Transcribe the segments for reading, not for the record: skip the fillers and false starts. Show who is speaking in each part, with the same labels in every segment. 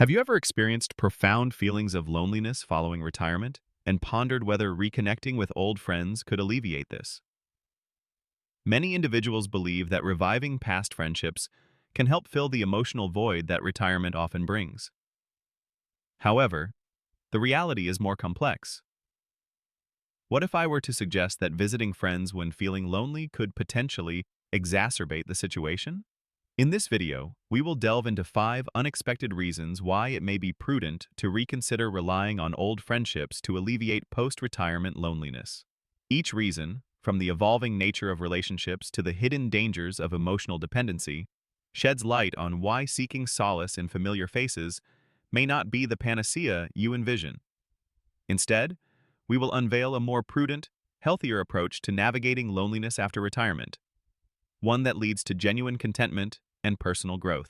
Speaker 1: Have you ever experienced profound feelings of loneliness following retirement and pondered whether reconnecting with old friends could alleviate this? Many individuals believe that reviving past friendships can help fill the emotional void that retirement often brings. However, the reality is more complex. What if I were to suggest that visiting friends when feeling lonely could potentially exacerbate the situation? In this video, we will delve into 5 unexpected reasons why it may be prudent to reconsider relying on old friendships to alleviate post-retirement loneliness. Each reason, from the evolving nature of relationships to the hidden dangers of emotional dependency, sheds light on why seeking solace in familiar faces may not be the panacea you envision. Instead, we will unveil a more prudent, healthier approach to navigating loneliness after retirement, one that leads to genuine contentment and personal growth.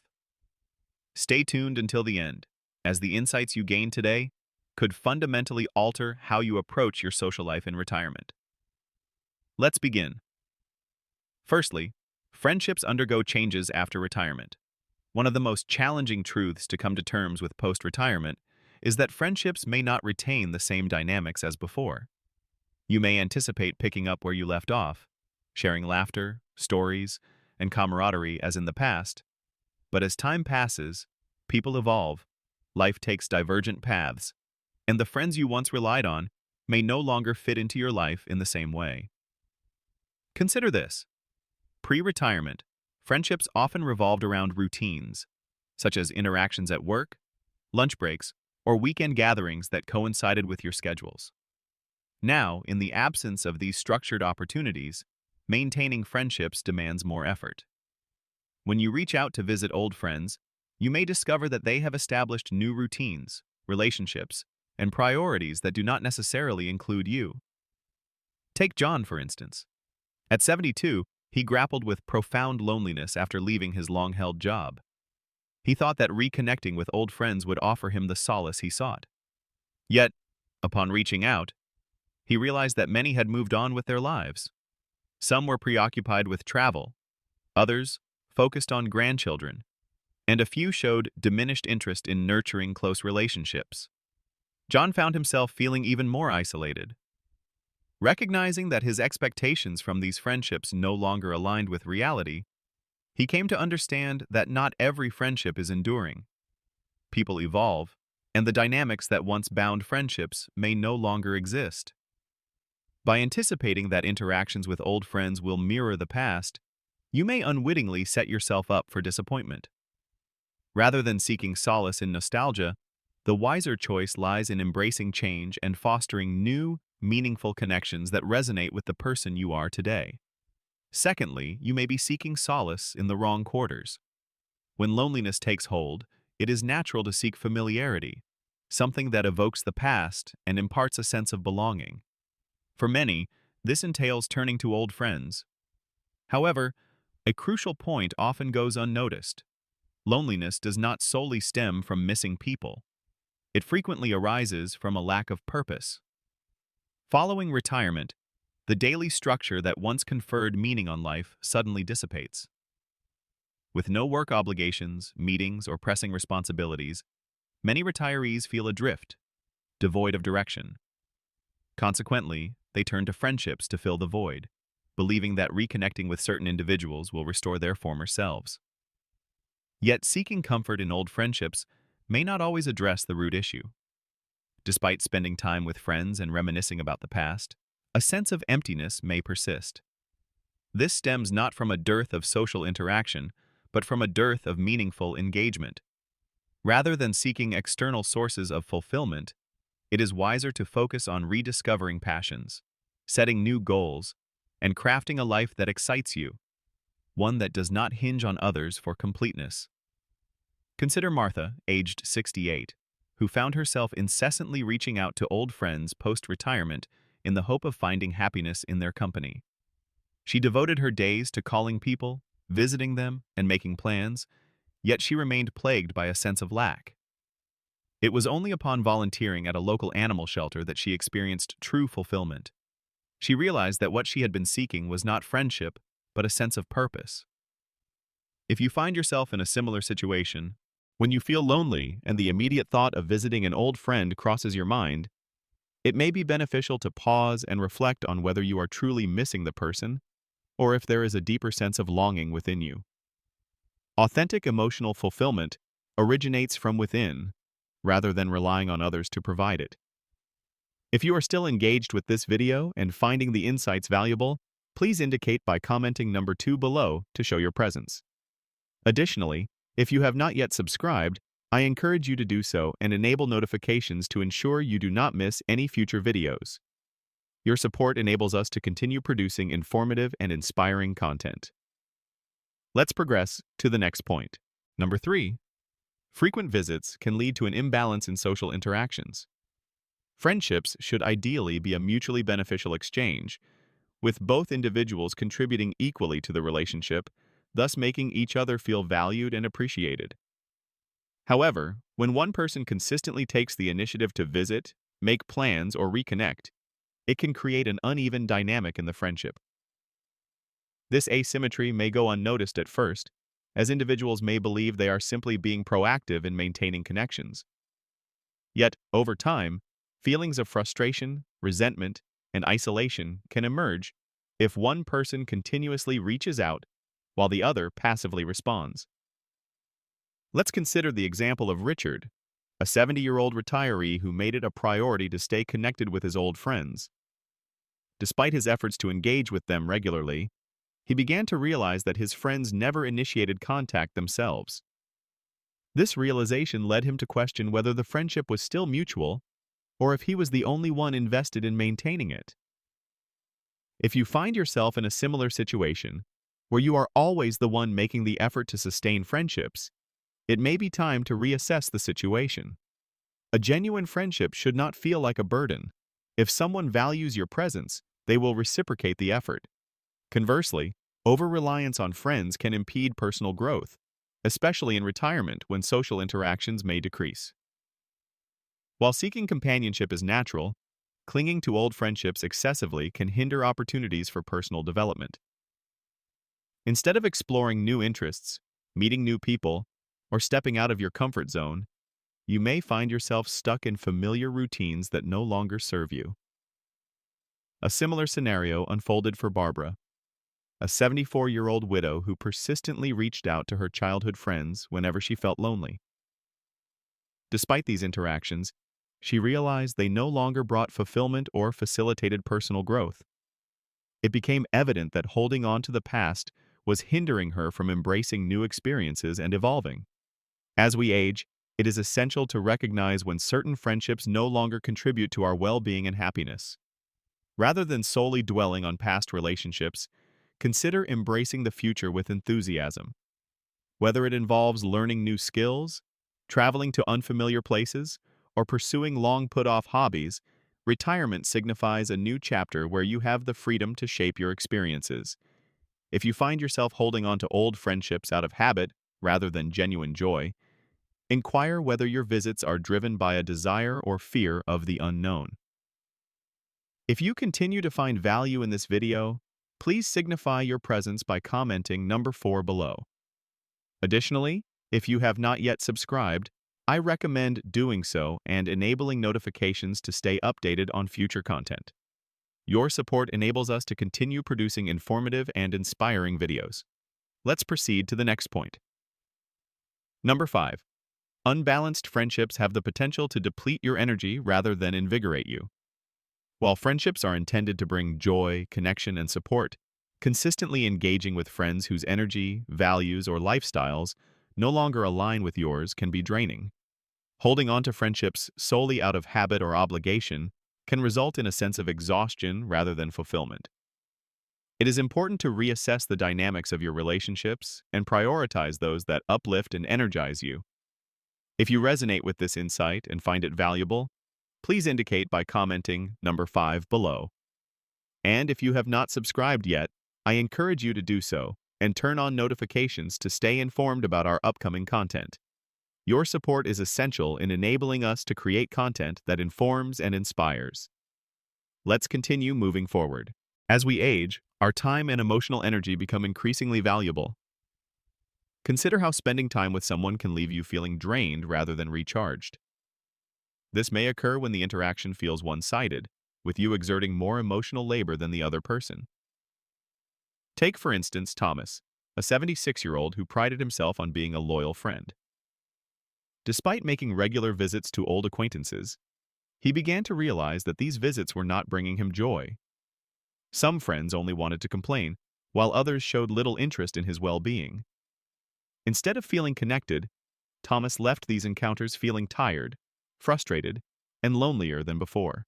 Speaker 1: Stay tuned until the end, as the insights you gain today could fundamentally alter how you approach your social life in retirement. Let's begin. Firstly, friendships undergo changes after retirement. One of the most challenging truths to come to terms with post-retirement is that friendships may not retain the same dynamics as before. You may anticipate picking up where you left off, sharing laughter, stories, and camaraderie as in the past, but as time passes, people evolve, life takes divergent paths, and the friends you once relied on may no longer fit into your life in the same way. Consider this. Pre-retirement, friendships often revolved around routines, such as interactions at work, lunch breaks, or weekend gatherings that coincided with your schedules. Now, in the absence of these structured opportunities, maintaining friendships demands more effort. When you reach out to visit old friends, you may discover that they have established new routines, relationships, and priorities that do not necessarily include you. Take John, for instance. At 72, he grappled with profound loneliness after leaving his long-held job. He thought that reconnecting with old friends would offer him the solace he sought. Yet, upon reaching out, he realized that many had moved on with their lives. Some were preoccupied with travel, others focused on grandchildren, and a few showed diminished interest in nurturing close relationships. John found himself feeling even more isolated. Recognizing that his expectations from these friendships no longer aligned with reality, he came to understand that not every friendship is enduring. People evolve, and the dynamics that once bound friendships may no longer exist. By anticipating that interactions with old friends will mirror the past, you may unwittingly set yourself up for disappointment. Rather than seeking solace in nostalgia, the wiser choice lies in embracing change and fostering new, meaningful connections that resonate with the person you are today. Secondly, you may be seeking solace in the wrong quarters. When loneliness takes hold, it is natural to seek familiarity, something that evokes the past and imparts a sense of belonging. For many, this entails turning to old friends. However, a crucial point often goes unnoticed. Loneliness does not solely stem from missing people. It frequently arises from a lack of purpose. Following retirement, the daily structure that once conferred meaning on life suddenly dissipates. With no work obligations, meetings, or pressing responsibilities, many retirees feel adrift, devoid of direction. Consequently, they turn to friendships to fill the void, believing that reconnecting with certain individuals will restore their former selves. Yet seeking comfort in old friendships may not always address the root issue. Despite spending time with friends and reminiscing about the past, a sense of emptiness may persist. This stems not from a dearth of social interaction, but from a dearth of meaningful engagement. Rather than seeking external sources of fulfillment, it is wiser to focus on rediscovering passions, setting new goals, and crafting a life that excites you, one that does not hinge on others for completeness. Consider Martha, aged 68, who found herself incessantly reaching out to old friends post-retirement in the hope of finding happiness in their company. She devoted her days to calling people, visiting them, and making plans, yet she remained plagued by a sense of lack. It was only upon volunteering at a local animal shelter that she experienced true fulfillment. She realized that what she had been seeking was not friendship, but a sense of purpose. If you find yourself in a similar situation, When you feel lonely and the immediate thought of visiting an old friend crosses your mind, it may be beneficial to pause and reflect on whether you are truly missing the person or if there is a deeper sense of longing within you. Authentic emotional fulfillment originates from within, rather than relying on others to provide it. If you are still engaged with this video and finding the insights valuable, please indicate by commenting number 2 below to show your presence. Additionally, if you have not yet subscribed, I encourage you to do so and enable notifications to ensure you do not miss any future videos. Your support enables us to continue producing informative and inspiring content. Let's progress to the next point. Number 3. Frequent visits can lead to an imbalance in social interactions. Friendships should ideally be a mutually beneficial exchange, with both individuals contributing equally to the relationship, thus making each other feel valued and appreciated. However, when one person consistently takes the initiative to visit, make plans, or reconnect, it can create an uneven dynamic in the friendship. This asymmetry may go unnoticed at first, as individuals may believe they are simply being proactive in maintaining connections. Yet, over time, feelings of frustration, resentment, and isolation can emerge if one person continuously reaches out while the other passively responds. Let's consider the example of Richard, a 70-year-old retiree who made it a priority to stay connected with his old friends. Despite his efforts to engage with them regularly, he began to realize that his friends never initiated contact themselves. This realization led him to question whether the friendship was still mutual or if he was the only one invested in maintaining it. If you find yourself in a similar situation, where you are always the one making the effort to sustain friendships, it may be time to reassess the situation. A genuine friendship should not feel like a burden. If someone values your presence, they will reciprocate the effort. Conversely, over-reliance on friends can impede personal growth, especially in retirement when social interactions may decrease. While seeking companionship is natural, clinging to old friendships excessively can hinder opportunities for personal development. Instead of exploring new interests, meeting new people, or stepping out of your comfort zone, you may find yourself stuck in familiar routines that no longer serve you. A similar scenario unfolded for Barbara, a 74-year-old widow who persistently reached out to her childhood friends whenever she felt lonely. Despite these interactions, she realized they no longer brought fulfillment or facilitated personal growth. It became evident that holding on to the past was hindering her from embracing new experiences and evolving. As we age, it is essential to recognize when certain friendships no longer contribute to our well-being and happiness. Rather than solely dwelling on past relationships, consider embracing the future with enthusiasm. Whether it involves learning new skills, traveling to unfamiliar places, or pursuing long-put-off hobbies, retirement signifies a new chapter where you have the freedom to shape your experiences. If you find yourself holding on to old friendships out of habit rather than genuine joy, inquire whether your visits are driven by a desire or fear of the unknown. If you continue to find value in this video, please signify your presence by commenting number 4 below. Additionally, if you have not yet subscribed, I recommend doing so and enabling notifications to stay updated on future content. Your support enables us to continue producing informative and inspiring videos. Let's proceed to the next point. Number 5. Unbalanced friendships have the potential to deplete your energy rather than invigorate you. While friendships are intended to bring joy, connection, and support, consistently engaging with friends whose energy, values, or lifestyles no longer align with yours can be draining. Holding on to friendships solely out of habit or obligation can result in a sense of exhaustion rather than fulfillment. It is important to reassess the dynamics of your relationships and prioritize those that uplift and energize you. If you resonate with this insight and find it valuable, please indicate by commenting number 5 below. And if you have not subscribed yet, I encourage you to do so and turn on notifications to stay informed about our upcoming content. Your support is essential in enabling us to create content that informs and inspires. Let's continue moving forward. As we age, our time and emotional energy become increasingly valuable. Consider how spending time with someone can leave you feeling drained rather than recharged. This may occur when the interaction feels one-sided, with you exerting more emotional labor than the other person. Take, for instance, Thomas, a 76-year-old who prided himself on being a loyal friend. Despite making regular visits to old acquaintances, he began to realize that these visits were not bringing him joy. Some friends only wanted to complain, while others showed little interest in his well-being. Instead of feeling connected, Thomas left these encounters feeling tired, frustrated, and lonelier than before.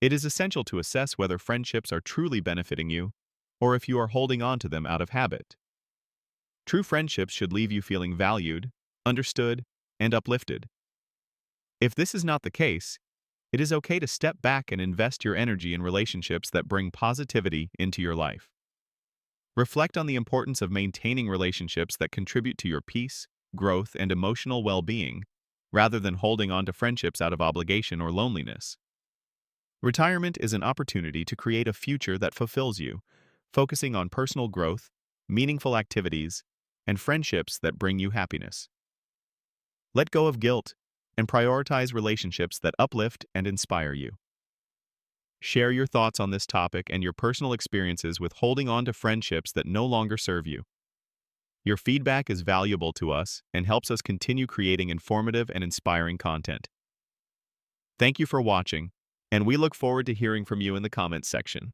Speaker 1: It is essential to assess whether friendships are truly benefiting you or if you are holding on to them out of habit. True friendships should leave you feeling valued, understood, and uplifted. If this is not the case, it is okay to step back and invest your energy in relationships that bring positivity into your life. Reflect on the importance of maintaining relationships that contribute to your peace, growth, and emotional well-being, rather than holding on to friendships out of obligation or loneliness. Retirement is an opportunity to create a future that fulfills you, focusing on personal growth, meaningful activities, and friendships that bring you happiness. Let go of guilt and prioritize relationships that uplift and inspire you. Share your thoughts on this topic and your personal experiences with holding on to friendships that no longer serve you. Your feedback is valuable to us and helps us continue creating informative and inspiring content. Thank you for watching, and we look forward to hearing from you in the comments section.